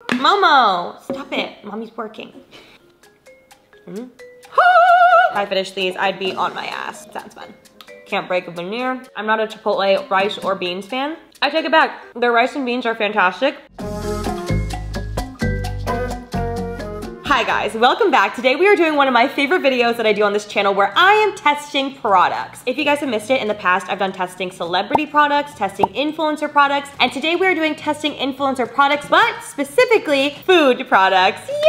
Momo, stop it. Mommy's working. If I finish these, I'd be on my ass. Sounds fun. Can't break a veneer. I'm not a Chipotle rice or beans fan. I take it back. Their rice and beans are fantastic. Hi guys, welcome back. Today we are doing one of my favorite videos that I do on this channel where I am testing products. If you guys have missed it, in the past I've done testing celebrity products, testing influencer products, and today we are doing testing influencer products, but specifically food products. Yay!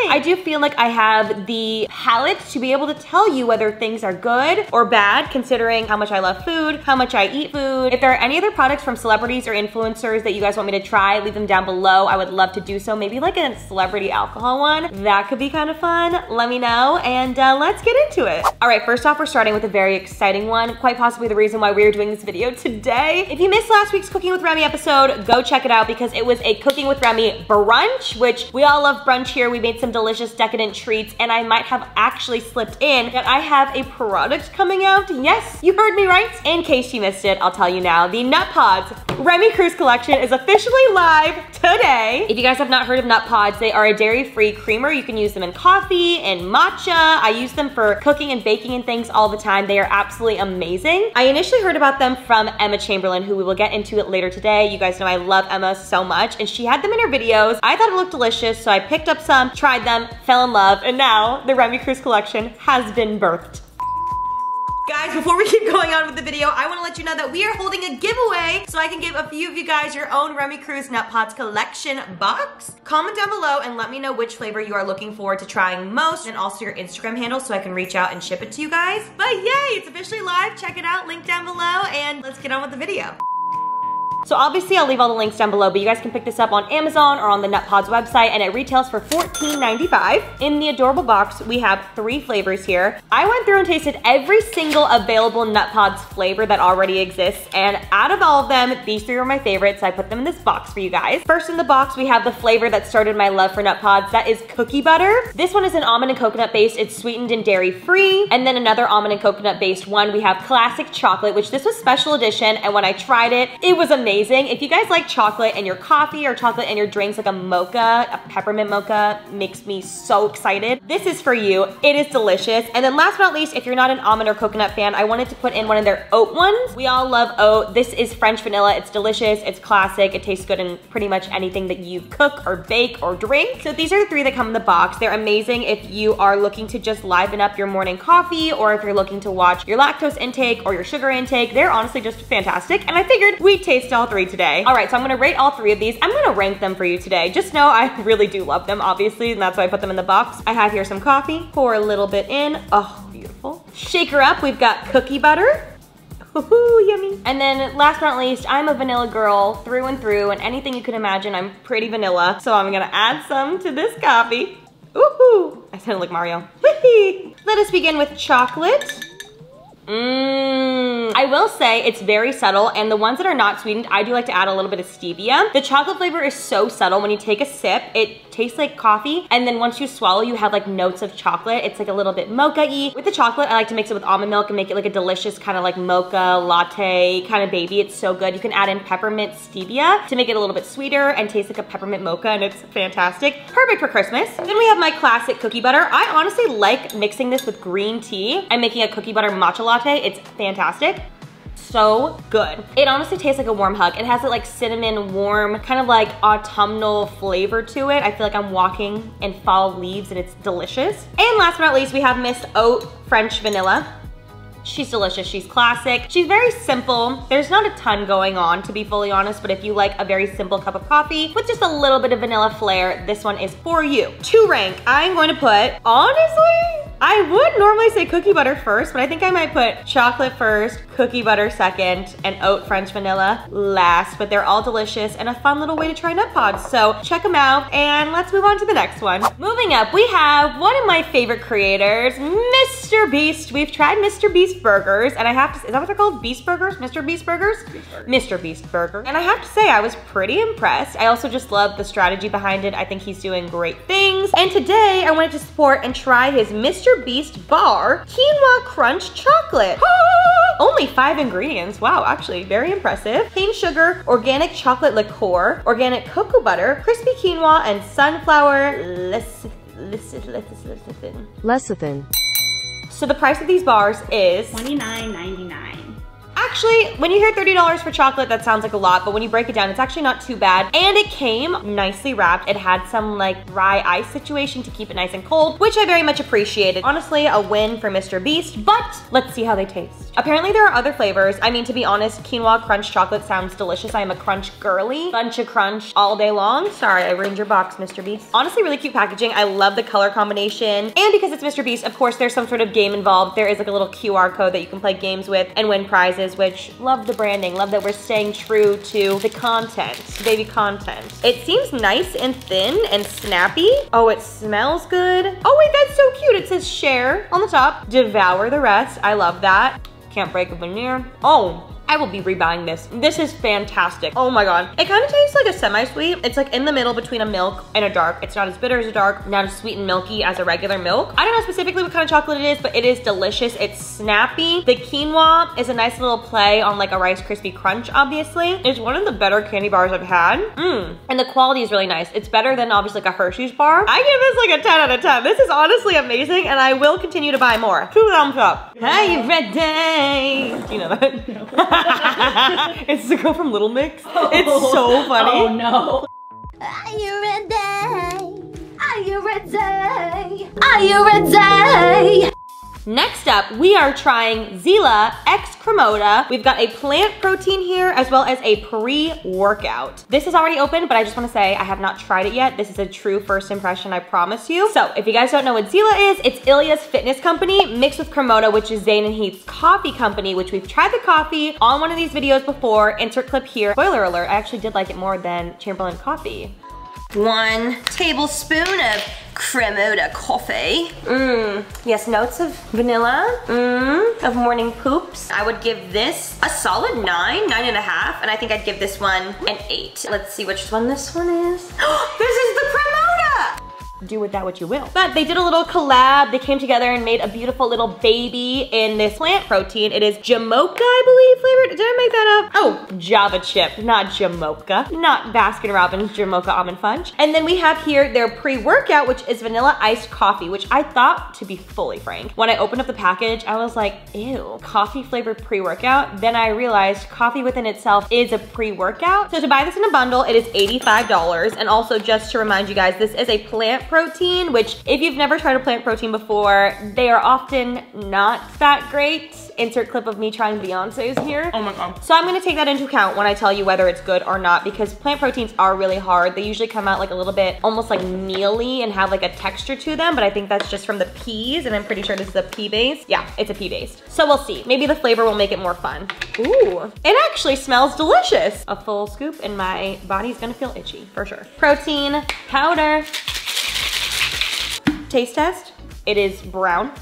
I do feel like I have the palate to be able to tell you whether things are good or bad, considering how much I love food, how much I eat food. If there are any other products from celebrities or influencers that you guys want me to try, leave them down below. I would love to do so. Maybe like a celebrity alcohol one. That could be kind of fun. Let me know, and let's get into it. All right, first off, we're starting with a very exciting one, quite possibly the reason why we're doing this video today. If you missed last week's Cooking with Remy episode, go check it out because it was a Cooking with Remy brunch, which we all love brunch here. We made some delicious decadent treats, and I might have actually slipped in that I have a product coming out. Yes, you heard me right. In case you missed it, I'll tell you now. The NUTPODS remicruz collection is officially live today. If you guys have not heard of NUTPODS, they are a dairy-free creamer. You can use them in coffee and matcha. I use them for cooking and baking and things all the time. They are absolutely amazing. I initially heard about them from Emma Chamberlain, who we will get into it later today. You guys know I love Emma so much, and she had them in her videos. I thought it looked delicious, so I picked up some, tried them, fell in love, and now the remicruz collection has been birthed. Guys, before we keep going on with the video, I want to let you know that we are holding a giveaway so I can give a few of you guys your own remicruz NUTPODS collection box. Comment down below and let me know which flavor you are looking forward to trying most, and also your Instagram handle so I can reach out and ship it to you guys. But yay, it's officially live. Check it out, link down below, and let's get on with the video. So obviously I'll leave all the links down below, but you guys can pick this up on Amazon or on the NUTPODS website, and it retails for $14.95. In the adorable box, we have 3 flavors here. I went through and tasted every single available NUTPODS flavor that already exists, and out of all of them, these 3 are my favorites, so I put them in this box for you guys. First in the box, we have the flavor that started my love for NUTPODS. That is cookie butter. This one is an almond and coconut based. It's sweetened and dairy free. And then another almond and coconut based one, we have classic chocolate, which this was special edition, and when I tried it, it was amazing. If you guys like chocolate in your coffee or chocolate in your drinks, like a mocha, a peppermint mocha, makes me so excited. This is for you. It is delicious. And then last but not least, if you're not an almond or coconut fan, I wanted to put in one of their oat ones. We all love oat. This is French vanilla. It's delicious. It's classic. It tastes good in pretty much anything that you cook or bake or drink. So these are the 3 that come in the box. They're amazing if you are looking to just liven up your morning coffee, or if you're looking to watch your lactose intake or your sugar intake. They're honestly just fantastic, and I figured we'd taste all 3 today. All right, so I'm gonna rate all 3 of these. I'm gonna rank them for you today. Just know I really do love them, obviously, and that's why I put them in the box. I have here some coffee. Pour a little bit in. Oh, beautiful. Shake her up. We've got cookie butter. Ooh, yummy. And then last but not least, I'm a vanilla girl through and through, and anything you can imagine, I'm pretty vanilla. So I'm gonna add some to this coffee. Ooh, I sound like Mario. Let us begin with chocolate. I will say it's very subtle, and the ones that are not sweetened, I do like to add a little bit of stevia. The chocolate flavor is so subtle. When you take a sip, it tastes like coffee, and then once you swallow, you have like notes of chocolate. It's like a little bit mocha-y. With the chocolate, I like to mix it with almond milk and make it like a delicious kind of like mocha latte kind of baby. It's so good. You can add in peppermint stevia to make it a little bit sweeter and taste like a peppermint mocha, and it's fantastic. Perfect for Christmas. Then we have my classic cookie butter. I honestly like mixing this with green tea. I'm making a cookie butter matcha latte. It's fantastic. So good. It honestly tastes like a warm hug. It has that like cinnamon warm, kind of like autumnal flavor to it. I feel like I'm walking in fall leaves, and it's delicious. And last but not least, we have Miss Oat French Vanilla. She's delicious, she's classic. She's very simple. There's not a ton going on, to be fully honest, but if you like a very simple cup of coffee with just a little bit of vanilla flair, this one is for you. To rank, I'm going to put, honestly, I would normally say cookie butter first, but I think I might put chocolate first, cookie butter second, and oat French vanilla last, but they're all delicious and a fun little way to try NUTPODS. So check them out, and let's move on to the next one. Moving up, we have one of my favorite creators, Mr. Beast. We've tried Mr. Beast burgers, and I have to, is that what they're called? Beast burgers? Mr. Beast burgers? Mr. Beast burger. And I have to say, I was pretty impressed. I also just love the strategy behind it. I think he's doing great things. And today, I wanted to support and try his Mr. Mr. Beast bar quinoa crunch chocolate. Only 5 ingredients. Wow, actually very impressive. Cane sugar, organic chocolate liqueur, organic cocoa butter, crispy quinoa, and sunflower lecithin. So the price of these bars is $29.99. Actually, when you hear $30 for chocolate, that sounds like a lot, but when you break it down, it's actually not too bad. And it came nicely wrapped. It had some like dry ice situation to keep it nice and cold, which I very much appreciated. Honestly, a win for Mr. Beast, but let's see how they taste. Apparently there are other flavors. I mean, to be honest, quinoa crunch chocolate sounds delicious. I am a crunch girly. Bunch of crunch all day long. Sorry, I ruined your box, Mr. Beast. Honestly, really cute packaging. I love the color combination. And because it's Mr. Beast, of course, there's some sort of game involved. There is like a little QR code that you can play games with and win prizes, which love the branding. Love that we're staying true to the content, baby content. It seems nice and thin and snappy. Oh, it smells good. Oh wait, that's so cute. It says share on the top, devour the rest. I love that. Can't break a veneer. Oh, I will be rebuying this. This is fantastic. Oh my God. It kind of tastes like a semi-sweet. It's like in the middle between a milk and a dark. It's not as bitter as a dark, not as sweet and milky as a regular milk. I don't know specifically what kind of chocolate it is, but it is delicious. It's snappy. The quinoa is a nice little play on like a Rice Krispie Crunch, obviously. It's one of the better candy bars I've had. And the quality is really nice. It's better than obviously like a Hershey's bar. I give this like a 10 out of 10. This is honestly amazing and I will continue to buy more. 2 thumbs up. Are you ready? Do you know that? No. It's the girl from Little Mix. It's so funny. Oh no. Are you ready? Are you ready? Are you ready? Next up, we are trying Xeela X Kramoda. We've got a plant protein here as well as a pre-workout. This is already open, but I just wanna say I have not tried it yet. This is a true first impression, I promise you. So if you guys don't know what Xeela is, it's Ilya's fitness company mixed with Kramoda, which is Zane and Heath's coffee company, which we've tried the coffee on one of these videos before. Insert clip here. Spoiler alert, I actually did like it more than Chamberlain coffee. 1 tablespoon of Kramoda coffee. Yes, notes of vanilla. Of morning poops. I would give this a solid 9, 9.5, and I think I'd give this one an 8. Let's see which one this one is. This is the Kramoda! Do with that what you will. But they did a little collab. They came together and made a beautiful little baby in this plant protein. It is Jamocha, I believe, flavored. Did I make that up? Oh, Java chip, not Jamocha. Not Baskin Robbins Jamocha almond fudge. And then we have here their pre-workout, which is vanilla iced coffee, which I thought, to be fully frank, when I opened up the package, I was like, ew, coffee flavored pre-workout. Then I realized coffee within itself is a pre-workout. So to buy this in a bundle, it is $85. And also just to remind you guys, this is a plant protein, which if you've never tried a plant protein before, they are often not that great. Insert clip of me trying Beyonce's here. Oh my God. So I'm gonna take that into account when I tell you whether it's good or not, because plant proteins are really hard. They usually come out like a little bit almost like mealy and have like a texture to them, but I think that's just from the peas, and I'm pretty sure this is a pea base. Yeah, it's a pea based. So we'll see. Maybe the flavor will make it more fun. Ooh, it actually smells delicious. A full scoop and my body's gonna feel itchy for sure. Protein powder. Taste test. It is brown.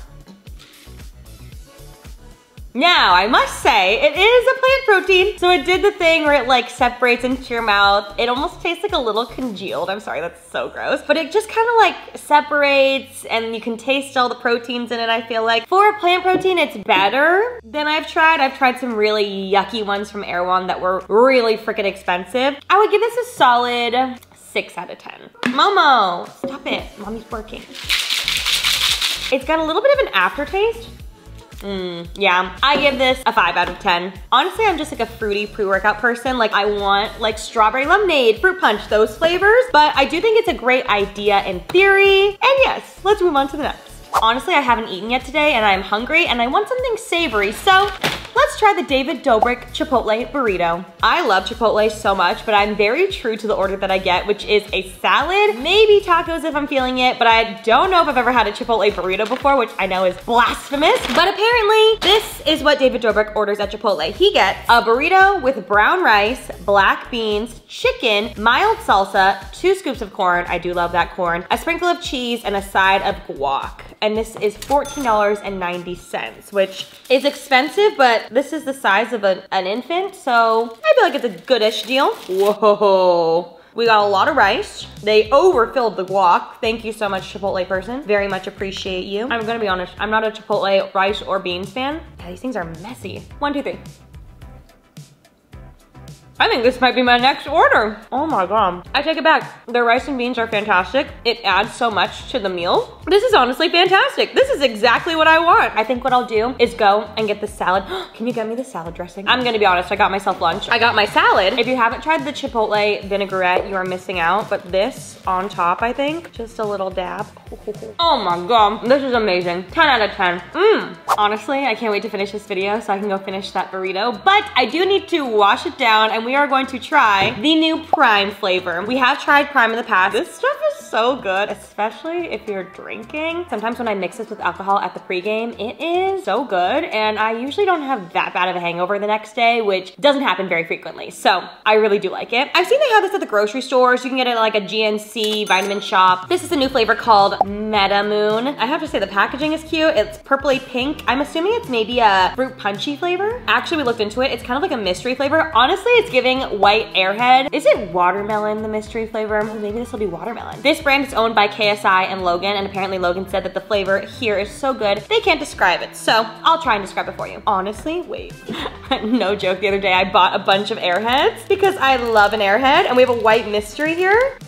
Now, I must say, it is a plant protein. So it did the thing where it like separates into your mouth. It almost tastes like a little congealed. I'm sorry, that's so gross. But it just kind of like separates and you can taste all the proteins in it, I feel like. For a plant protein, it's better than I've tried. I've tried some really yucky ones from EREWHON that were really freaking expensive. I would give this a solid 6 out of 10. Momo, stop it. Mommy's working. It's got a little bit of an aftertaste. Yeah, I give this a 5 out of 10. Honestly, I'm just like a fruity pre-workout person. Like I want like strawberry lemonade, fruit punch, those flavors. But I do think it's a great idea in theory. And yes, let's move on to the next. Honestly, I haven't eaten yet today and I'm hungry and I want something savory. So let's try the David Dobrik Chipotle burrito. I love Chipotle so much, but I'm very true to the order that I get, which is a salad, maybe tacos if I'm feeling it, but I don't know if I've ever had a Chipotle burrito before, which I know is blasphemous, but apparently this is what David Dobrik orders at Chipotle. He gets a burrito with brown rice, black beans, chicken, mild salsa, 2 scoops of corn, I do love that corn, a sprinkle of cheese, and a side of guac. And this is $14.90, which is expensive, but this is the size of an infant, so I feel like it's a goodish deal. Whoa, We got a lot of rice. They overfilled the guac. Thank you so much, Chipotle person. Very much appreciate you. I'm gonna be honest, I'm not a Chipotle rice or beans fan. Yeah, these things are messy. 1, 2, 3. I think this might be my next order. Oh my God. I take it back. Their rice and beans are fantastic. It adds so much to the meal. This is honestly fantastic. This is exactly what I want. I think what I'll do is go and get the salad. Can you get me the salad dressing? I'm gonna be honest, I got myself lunch. I got my salad. If you haven't tried the Chipotle vinaigrette, you are missing out. But this on top, I think, just a little dab. Oh my God, this is amazing. 10 out of 10. Honestly, I can't wait to finish this video so I can go finish that burrito. But I do need to wash it down, and we are going to try the new Prime flavor. We have tried Prime in the past. This stuff is so good, especially if you're drinking. Sometimes when I mix this with alcohol at the pregame, it is so good. And I usually don't have that bad of a hangover the next day, which doesn't happen very frequently. So I really do like it. I've seen they have this at the grocery stores. You can get it at like a GNC vitamin shop. This is a new flavor called Meta Moon. I have to say the packaging is cute. It's purpley pink. I'm assuming it's maybe a fruit punchy flavor. Actually, we looked into it. It's kind of like a mystery flavor. Honestly, it's giving white airhead. Is it watermelon, the mystery flavor? Well, maybe this will be watermelon. This brand is owned by KSI and Logan, and apparently Logan said that the flavor here is so good, they can't describe it. So I'll try and describe it for you. Honestly, wait. No joke, the other day I bought a bunch of airheads because I love an airhead, and we have a white mystery here.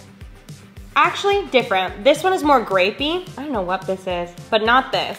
Actually, different. This one is more grapey. I don't know what this is, but not this.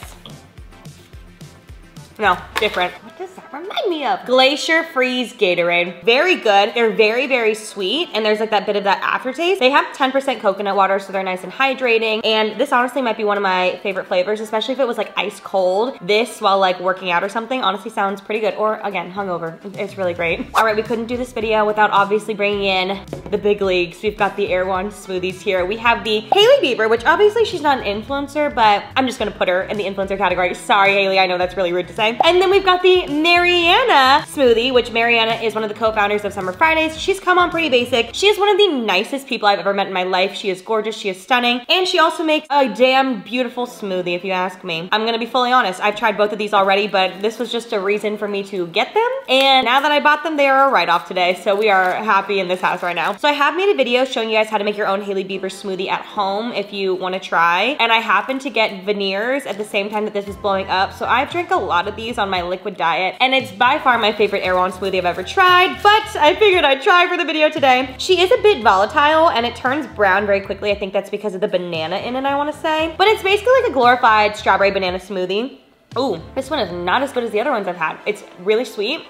No, different. What does that remind me of? Glacier Freeze Gatorade. Very good. They're very, very sweet, and there's like that bit of that aftertaste. They have 10% coconut water, so they're nice and hydrating, and this honestly might be one of my favorite flavors, especially if it was like ice cold. This, while like working out or something, honestly sounds pretty good, or again, hungover. It's really great. All right, we couldn't do this video without obviously bringing in the big leagues. We've got the EREWHON smoothies here. We have the Hailey Bieber, which obviously she's not an influencer, but I'm just gonna put her in the influencer category. Sorry, Hailey, I know that's really rude to say. And then we've got the Mariana smoothie, which Mariana is one of the co-founders of Summer Fridays. She's come on pretty basic. She is one of the nicest people I've ever met in my life. She is gorgeous, she is stunning, and she also makes a damn beautiful smoothie, if you ask me. I'm gonna be fully honest, I've tried both of these already, but this was just a reason for me to get them. And now that I bought them, they are a write-off today, so we are happy in this house right now. So I have made a video showing you guys how to make your own Hailey Bieber smoothie at home if you wanna try. And I happened to get veneers at the same time that this was blowing up, so I've drank a lot of these on my liquid diet, and it's by far my favorite EREWHON smoothie I've ever tried, but I figured I'd try for the video today. She is a bit volatile, and it turns brown very quickly. I think that's because of the banana in it, I wanna say. But it's basically like a glorified strawberry banana smoothie. Ooh, this one is not as good as the other ones I've had. It's really sweet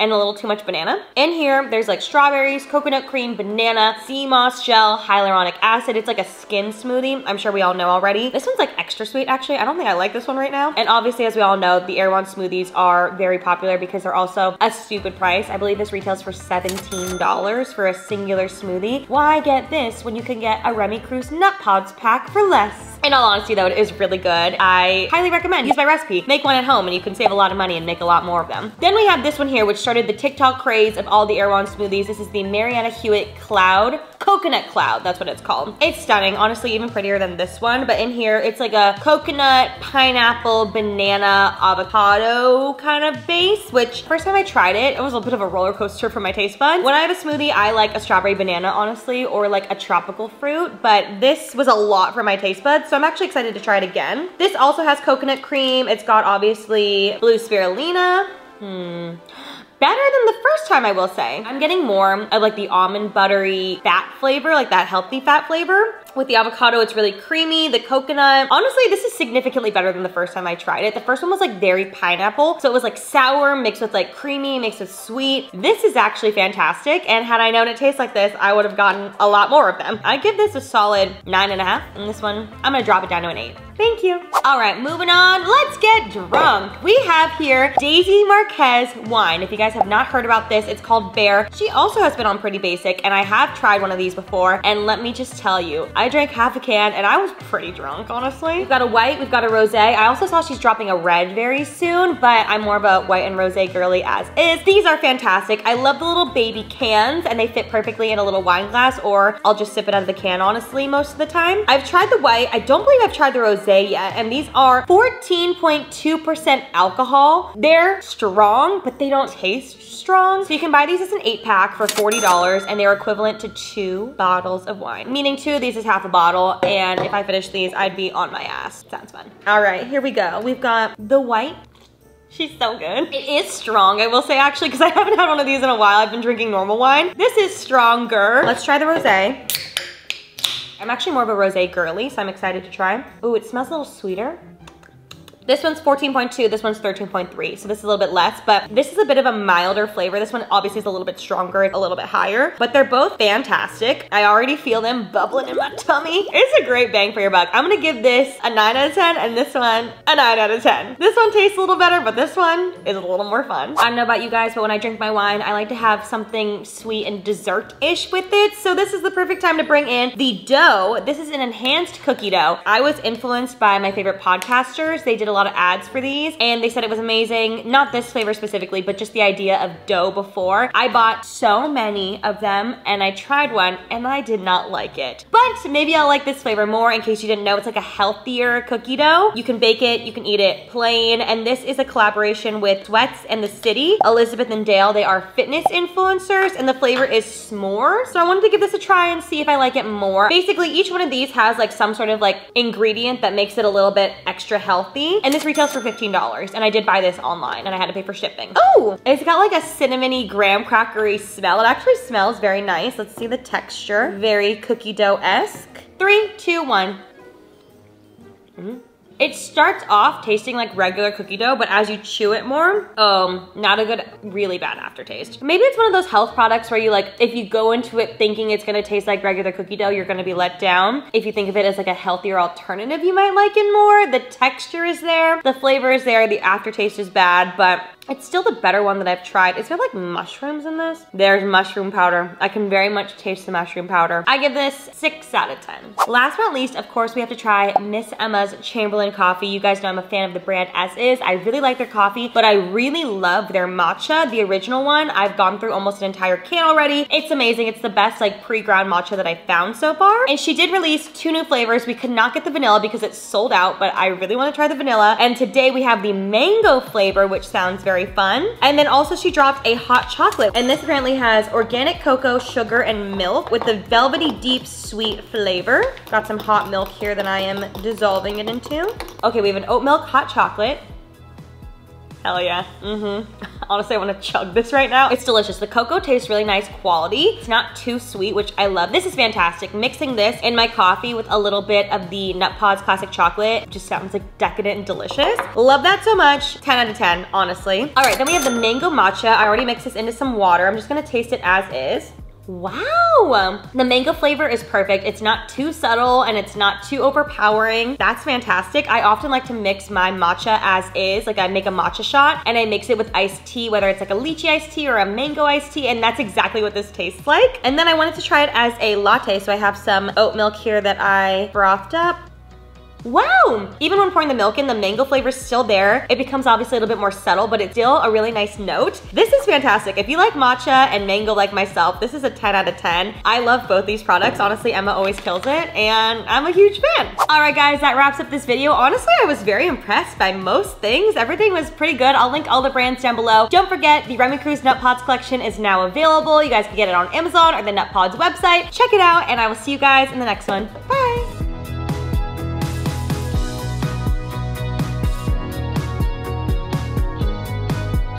and a little too much banana. In here, there's like strawberries, coconut cream, banana, sea moss gel, hyaluronic acid. It's like a skin smoothie. I'm sure we all know already. This one's like extra sweet, actually. I don't think I like this one right now. And obviously, as we all know, the EREWHON smoothies are very popular because they're also a stupid price. I believe this retails for $17 for a singular smoothie. Why get this when you can get a remicruz NUTPODS pack for less? In all honesty though, it is really good. I highly recommend. Use my recipe. Make one at home and you can save a lot of money and make a lot more of them. Then we have this one here, which started the TikTok craze of all the EREWHON smoothies. This is the Mariana Hewitt Cloud. Coconut Cloud, that's what it's called. It's stunning, honestly even prettier than this one, but in here it's like a coconut, pineapple, banana, avocado kind of base, which first time I tried it, it was a bit of a roller coaster for my taste buds. When I have a smoothie, I like a strawberry banana, honestly, or like a tropical fruit, but this was a lot for my taste buds, so I'm actually excited to try it again. This also has coconut cream. It's got obviously blue spirulina. Better than the first time, I will say. I'm getting more of like the almond buttery fat flavor, like that healthy fat flavor. With the avocado, it's really creamy. The coconut, honestly, this is significantly better than the first time I tried it. The first one was like very pineapple. So it was like sour mixed with like creamy, mixed with sweet. This is actually fantastic. And had I known it tastes like this, I would have gotten a lot more of them. I give this a solid 9.5. And this one, I'm gonna drop it down to an 8. Thank you. All right, moving on. Let's get drunk. We have here Daisy Marquez wine. If you guys have not heard about this, it's called Bear. She also has been on Pretty Basic, and I have tried one of these before. And let me just tell you, I drank half a can and I was pretty drunk, honestly. We've got a white, we've got a rosé. I also saw she's dropping a red very soon, but I'm more of a white and rosé girly as is. These are fantastic. I love the little baby cans and they fit perfectly in a little wine glass, or I'll just sip it out of the can, honestly, most of the time. I've tried the white. I don't believe I've tried the rosé. rosé yet, and these are 14.2% alcohol. They're strong, but they don't taste strong. So you can buy these as an 8-pack for $40, and they're equivalent to 2 bottles of wine, meaning 2 of these is half a bottle, and if I finish these, I'd be on my ass. Sounds fun. All right, here we go. We've got the white. She's so good. It is strong, I will say, actually, because I haven't had one of these in a while. I've been drinking normal wine. This is stronger. Let's try the rosé. I'm actually more of a rosé girly, so I'm excited to try. Ooh, it smells a little sweeter. This one's 14.2, this one's 13.3, so this is a little bit less, but this is a bit of a milder flavor. This one obviously is a little bit stronger, a little bit higher, but they're both fantastic. I already feel them bubbling in my tummy. It's a great bang for your buck. I'm gonna give this a 9 out of 10, and this one a 9 out of 10. This one tastes a little better, but this one is a little more fun. I don't know about you guys, but when I drink my wine, I like to have something sweet and dessert-ish with it, so this is the perfect time to bring in the dough. This is an enhanced cookie dough. I was influenced by my favorite podcasters. They did a lot of ads for these, and they said it was amazing. Not this flavor specifically, but just the idea of dough before. I bought so many of them, and I tried one, and I did not like it. But maybe I'll like this flavor more. In case you didn't know, it's like a healthier cookie dough. You can bake it, you can eat it plain, and this is a collaboration with Sweats and the City. Elizabeth and Dale, they are fitness influencers, and the flavor is s'more. So I wanted to give this a try and see if I like it more. Basically, each one of these has like some sort of like ingredient that makes it a little bit extra healthy, and this retails for $15, and I did buy this online, and I had to pay for shipping. Oh, it's got like a cinnamony graham crackery smell. It actually smells very nice. Let's see the texture. Very cookie dough-esque. 3, 2, 1. It starts off tasting like regular cookie dough, but as you chew it more, not a good, really bad aftertaste. Maybe it's one of those health products where you like, if you go into it thinking it's gonna taste like regular cookie dough, you're gonna be let down. If you think of it as like a healthier alternative, you might like it more. The texture is there, the flavor is there, the aftertaste is bad, but it's still the better one that I've tried. Is there like mushrooms in this? There's mushroom powder. I can very much taste the mushroom powder. I give this 6 out of 10. Last but not least, of course, we have to try Miss Emma's Chamberlain coffee. You guys know I'm a fan of the brand as is. I really like their coffee, but I really love their matcha, the original one. I've gone through almost an entire can already. It's amazing. It's the best like pre-ground matcha that I've found so far. And she did release 2 new flavors. We could not get the vanilla because it's sold out, but I really want to try the vanilla. And today we have the mango flavor, which sounds very fun. And then also she dropped a hot chocolate, and this apparently has organic cocoa, sugar, and milk with the velvety deep sweet flavor. Got some hot milk here that I am dissolving it into. Okay, we have an oat milk hot chocolate. Hell yeah. Honestly, I want to chug this right now. It's delicious. The cocoa tastes really nice quality. It's not too sweet, which I love. This is fantastic. Mixing this in my coffee with a little bit of the NUTPODS classic chocolate just sounds like decadent and delicious. Love that so much. 10 out of 10, honestly. All right, then we have the mango matcha. I already mixed this into some water. I'm just gonna taste it as is. Wow, the mango flavor is perfect. It's not too subtle and it's not too overpowering. That's fantastic. I often like to mix my matcha as is. Like I make a matcha shot and I mix it with iced tea, whether it's like a lychee iced tea or a mango iced tea, and that's exactly what this tastes like. And then I wanted to try it as a latte, so I have some oat milk here that I frothed up. Wow! Even when pouring the milk in, the mango flavor is still there. It becomes obviously a little bit more subtle, but it's still a really nice note. This is fantastic. If you like matcha and mango like myself, this is a 10 out of 10. I love both these products. Honestly, Emma always kills it, and I'm a huge fan. All right, guys, that wraps up this video. Honestly, I was very impressed by most things. Everything was pretty good. I'll link all the brands down below. Don't forget, the remicruz NUTPODS collection is now available. You guys can get it on Amazon or the NUTPODS website. Check it out, and I will see you guys in the next one. Bye!